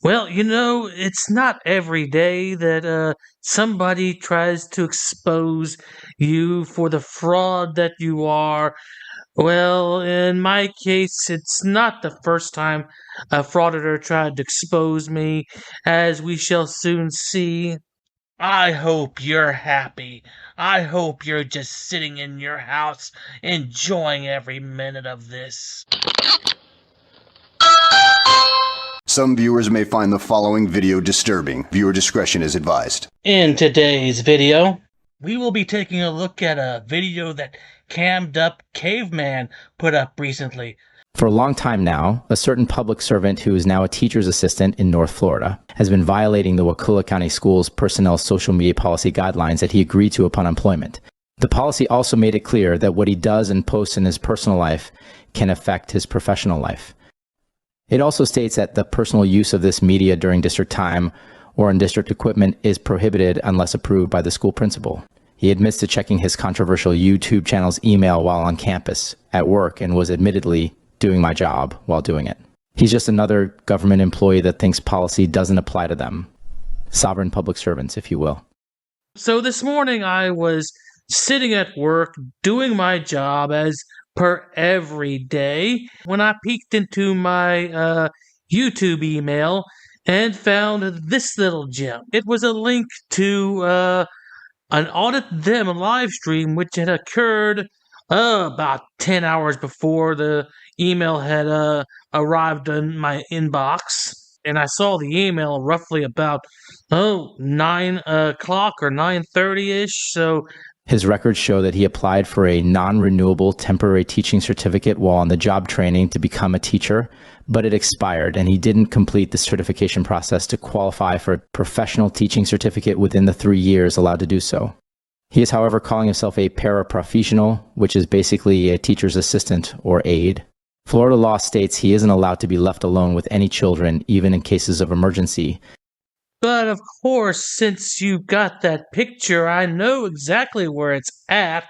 Well, it's not every day that somebody tries to expose you for the fraud that you are. Well, in my case, it's not the first time a frauditor tried to expose me, as we shall soon see. I hope you're happy. I hope you're just sitting in your house enjoying every minute of this. Some viewers may find the following video disturbing. Viewer discretion is advised. In today's video, we will be taking a look at a video that Cammed Up Caveman put up recently. For a long time now, a certain public servant who is now a teacher's assistant in North Florida has been violating the Wakulla County Schools personnel social media policy guidelines that he agreed to upon employment. The policy also made it clear that what he does and posts in his personal life can affect his professional life. It also states that the personal use of this media during district time or on district equipment is prohibited unless approved by the school principal. He admits to checking his controversial YouTube channel's email while on campus, at work, and was admittedly doing my job while doing it. He's just another government employee that thinks policy doesn't apply to them. Sovereign public servants, if you will. So this morning I was sitting at work doing my job as per every day when I peeked into my YouTube email and found this little gem. It was a link to an Audit Them live stream which had occurred about 10 hours before the email had arrived in my inbox. And I saw the email roughly about 9 o'clock or 9:30ish. So his records show that he applied for a non-renewable temporary teaching certificate while on the job training to become a teacher, but it expired and he didn't complete the certification process to qualify for a professional teaching certificate within the 3 years allowed to do so. He is, however, calling himself a paraprofessional, which is basically a teacher's assistant or aide. Florida law states he isn't allowed to be left alone with any children, even in cases of emergency. But of course, since you got that picture, I know exactly where it's at.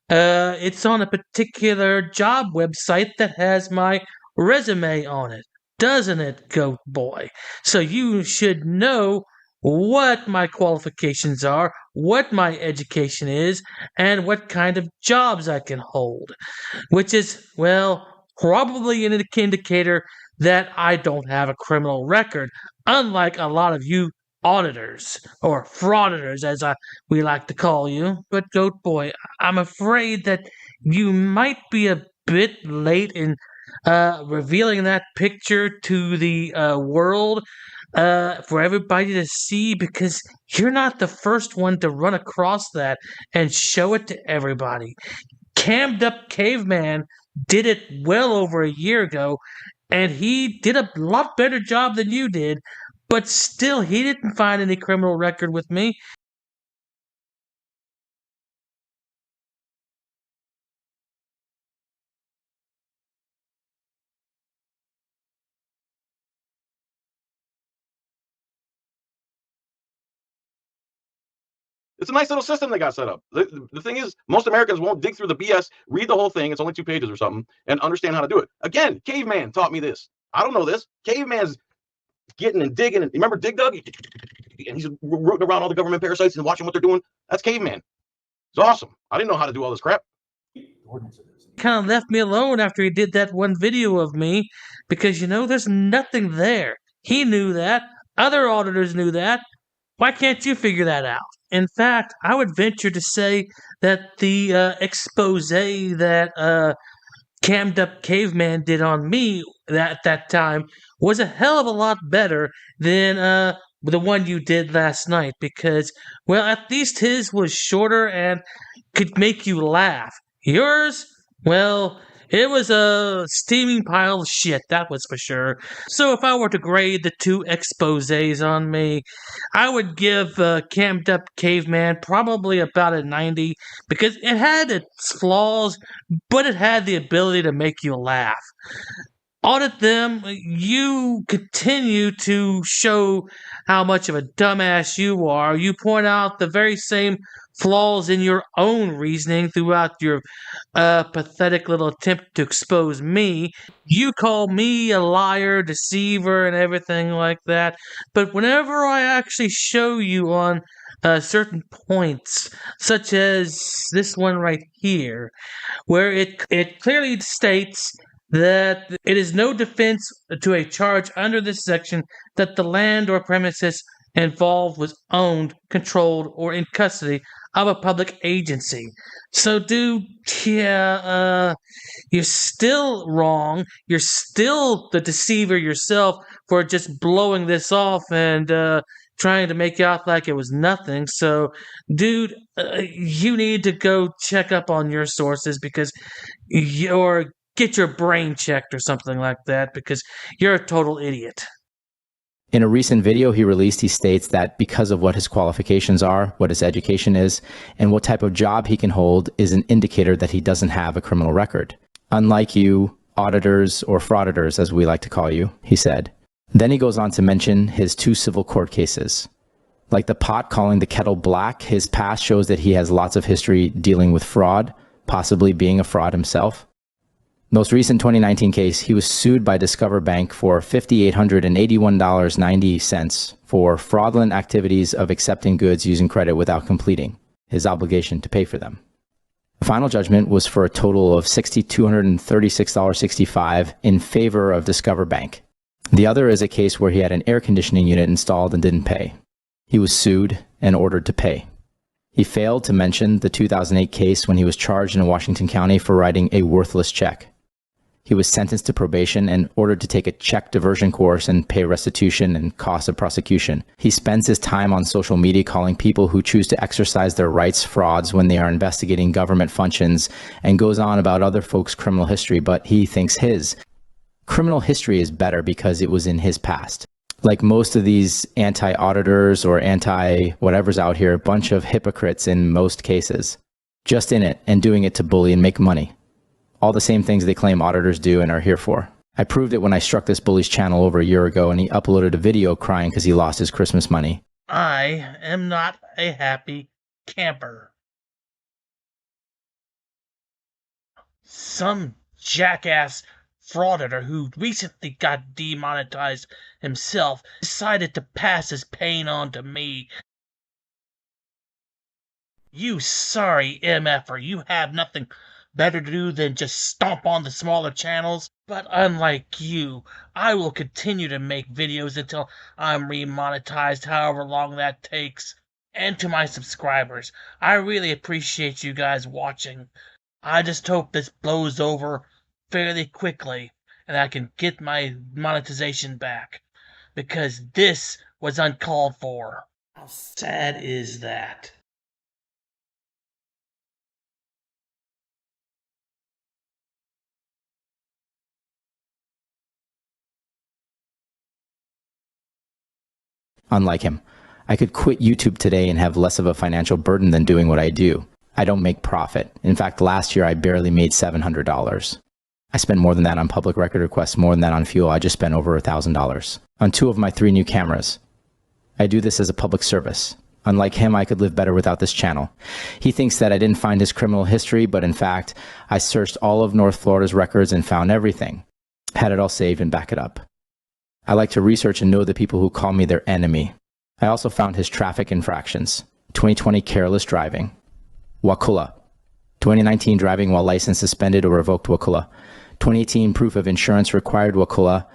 It's on a particular job website that has my resume on it. Doesn't it, Goat Boy? So you should know what my qualifications are, what my education is, and what kind of jobs I can hold. Which is, well, probably an indicator that I don't have a criminal record, unlike a lot of you auditors, or frauditors as we like to call you. But Goat Boy, I'm afraid that you might be a bit late in revealing that picture to the world for everybody to see, because you're not the first one to run across that and show it to everybody. Cammed Up Caveman did it well over a year ago, and he did a lot better job than you did, but still, he didn't find any criminal record with me. It's a nice little system they got set up. The thing is, most Americans won't dig through the BS, read the whole thing, it's only 2 pages or something, and understand how to do it. Again, Caveman taught me this. I don't know this. Caveman's getting and digging. And remember Dig Dug? And he's rooting around all the government parasites and watching what they're doing. That's Caveman. It's awesome. I didn't know how to do all this crap. Kind of left me alone after he did that one video of me, because, there's nothing there. He knew that. Other auditors knew that. Why can't you figure that out? In fact, I would venture to say that the expose that Cammed Up Caveman did on me at that time was a hell of a lot better than the one you did last night, because, well, at least his was shorter and could make you laugh. Yours, well, it was a steaming pile of shit, that was for sure. So if I were to grade the two exposés on me, I would give Cammed Up Caveman probably about a 90, because it had its flaws, but it had the ability to make you laugh. Audit Them, you continue to show how much of a dumbass you are. You point out the very same flaws in your own reasoning throughout your pathetic little attempt to expose me. You call me a liar, deceiver, and everything like that. But whenever I actually show you on certain points, such as this one right here, where it clearly states that it is no defense to a charge under this section that the land or premises involved was owned, controlled, or in custody of a public agency. So, dude, yeah, you're still wrong. You're still the deceiver yourself for just blowing this off and trying to make out like it was nothing. So, dude, you need to go check up on your sources because you're get your brain checked or something like that because you're a total idiot. In a recent video he released, he states that because of what his qualifications are, what his education is, and what type of job he can hold is an indicator that he doesn't have a criminal record. Unlike you, auditors or frauditors, as we like to call you, he said. Then he goes on to mention his 2 civil court cases. Like the pot calling the kettle black, his past shows that he has lots of history dealing with fraud, possibly being a fraud himself. Most recent 2019 case, he was sued by Discover Bank for $5,881.90 for fraudulent activities of accepting goods using credit without completing his obligation to pay for them. The final judgment was for a total of $6,236.65 in favor of Discover Bank. The other is a case where he had an air conditioning unit installed and didn't pay. He was sued and ordered to pay. He failed to mention the 2008 case when he was charged in Washington County for writing a worthless check. He was sentenced to probation and ordered to take a check diversion course and pay restitution and costs of prosecution. He spends his time on social media calling people who choose to exercise their rights frauds when they are investigating government functions and goes on about other folks' criminal history, but he thinks his criminal history is better because it was in his past. Like most of these anti-auditors or anti-whatever's out here, a bunch of hypocrites in most cases. Just in it and doing it to bully and make money. All the same things they claim auditors do and are here for. I proved it when I struck this bully's channel over a year ago and he uploaded a video crying because he lost his Christmas money. I am not a happy camper. Some jackass frauditor who recently got demonetized himself decided to pass his pain on to me. You sorry MFer, you have nothing better to do than just stomp on the smaller channels. But unlike you, I will continue to make videos until I'm remonetized, however long that takes. And to my subscribers, I really appreciate you guys watching. I just hope this blows over fairly quickly and I can get my monetization back. Because this was uncalled for. How sad is that? Unlike him, I could quit YouTube today and have less of a financial burden than doing what I do. I don't make profit. In fact, last year I barely made $700. I spent more than that on public record requests, more than that on fuel. I just spent over $1,000 on 2 of my 3 new cameras. I do this as a public service. Unlike him, I could live better without this channel. He thinks that I didn't find his criminal history, but in fact, I searched all of North Florida's records and found everything. Had it all saved and back it up. I like to research and know the people who call me their enemy. I also found his traffic infractions. 2020 careless driving. Wakula. 2019 driving while license suspended or revoked Wakula. 2018 proof of insurance required Wakula.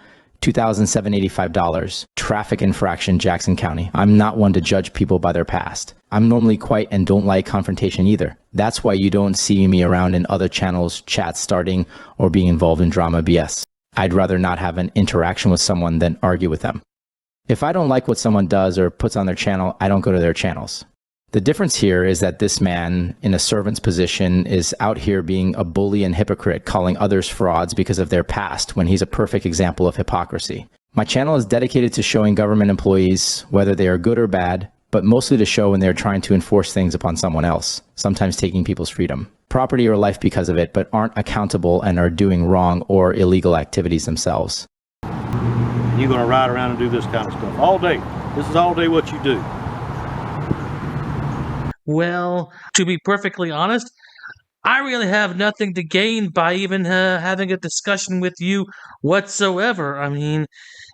$2,785. Traffic infraction, Jackson County. I'm not one to judge people by their past. I'm normally quiet and don't like confrontation either. That's why you don't see me around in other channels, chats starting, or being involved in drama BS. I'd rather not have an interaction with someone than argue with them. If I don't like what someone does or puts on their channel, I don't go to their channels. The difference here is that this man, in a servant's position, is out here being a bully and hypocrite, calling others frauds because of their past, when he's a perfect example of hypocrisy. My channel is dedicated to showing government employees, whether they are good or bad, but mostly to show when they're trying to enforce things upon someone else, sometimes taking people's freedom, property or life because of it, but aren't accountable and are doing wrong or illegal activities themselves. You're going to ride around and do this kind of stuff all day. This is all day what you do. Well, to be perfectly honest, I really have nothing to gain by even having a discussion with you whatsoever. I mean,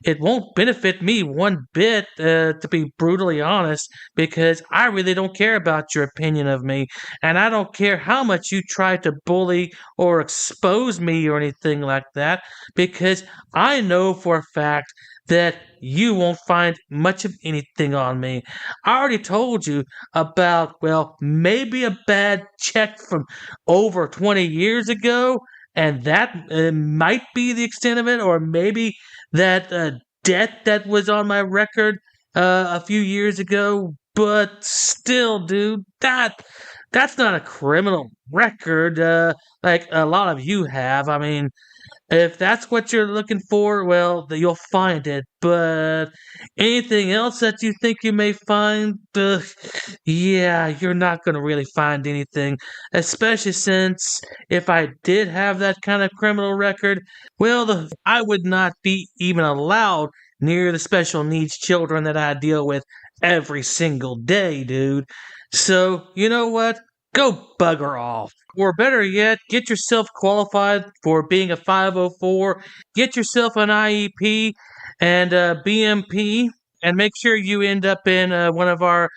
it won't benefit me one bit, to be brutally honest, because I really don't care about your opinion of me, and I don't care how much you try to bully or expose me or anything like that, because I know for a fact that you won't find much of anything on me. I already told you about, well, maybe a bad check from over 20 years ago, and that might be the extent of it, or maybe that debt that was on my record a few years ago. But still, dude, that's not a criminal record like a lot of you have. I mean, if that's what you're looking for, well, you'll find it. But anything else that you think you may find, yeah, you're not going to really find anything. Especially since if I did have that kind of criminal record, well, I would not be even allowed near the special needs children that I deal with every single day, dude. So, you know what? Go bugger off. Or better yet, get yourself qualified for being a 504, get yourself an IEP and a BMP, and make sure you end up in one of our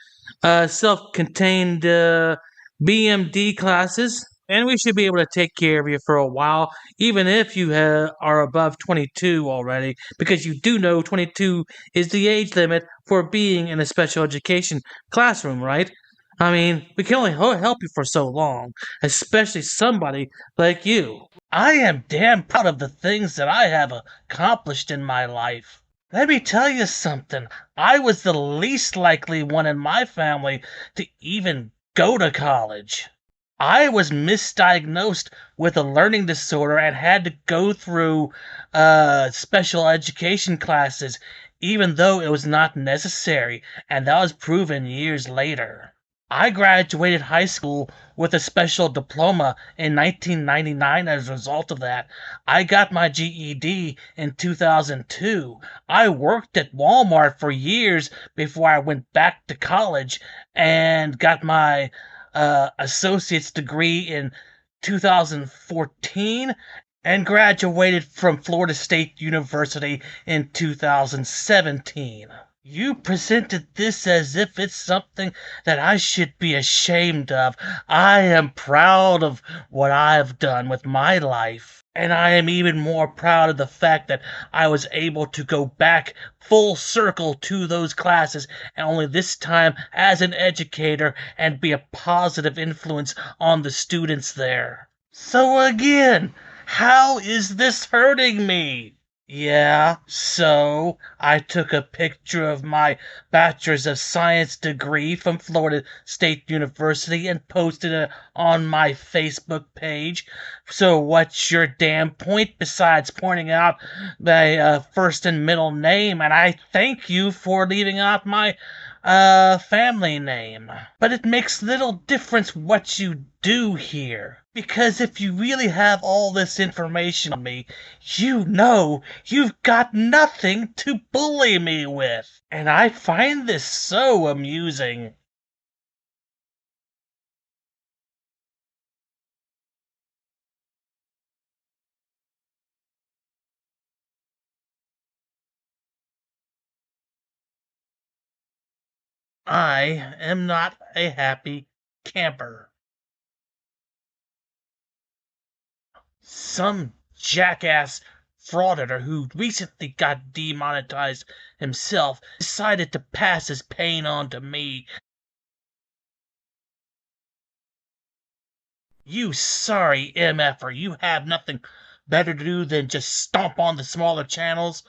self contained BMD classes. And we should be able to take care of you for a while, even if you are above 22 already, because you do know 22 is the age limit for being in a special education classroom, right? I mean, we can only help you for so long, especially somebody like you. I am damn proud of the things that I have accomplished in my life. Let me tell you something. I was the least likely one in my family to even go to college. I was misdiagnosed with a learning disorder and had to go through special education classes, even though it was not necessary, and that was proven years later. I graduated high school with a special diploma in 1999 as a result of that. I got my GED in 2002. I worked at Walmart for years before I went back to college and got my associate's degree in 2014 and graduated from Florida State University in 2017. You presented this as if it's something that I should be ashamed of. I am proud of what I've done with my life. And I am even more proud of the fact that I was able to go back full circle to those classes, and only this time as an educator, and be a positive influence on the students there. So again, how is this hurting me? Yeah, so I took a picture of my Bachelor's of Science degree from Florida State University and posted it on my Facebook page. So what's your damn point besides pointing out my first and middle name? And I thank you for leaving out my family name. But it makes little difference what you do here. Because if you really have all this information on me, you know you've got nothing to bully me with. And I find this so amusing. I am not a happy camper. Some jackass frauditor who recently got demonetized himself decided to pass his pain on to me. You sorry MFer, you have nothing better to do than just stomp on the smaller channels.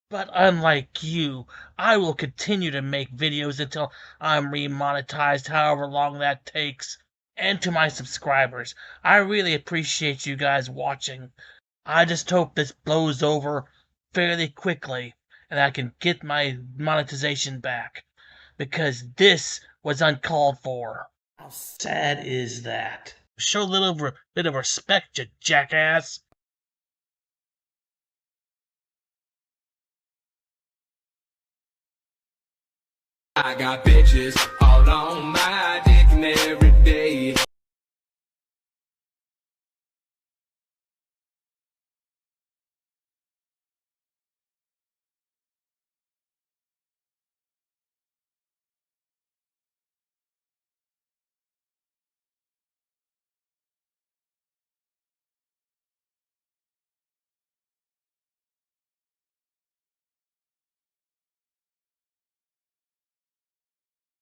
But unlike you, I will continue to make videos until I'm remonetized, however long that takes. And to my subscribers, I really appreciate you guys watching. I just hope this blows over fairly quickly and I can get my monetization back, because this was uncalled for. How sad is that? Show a little bit of respect, you jackass. I got bitches all on my dick and every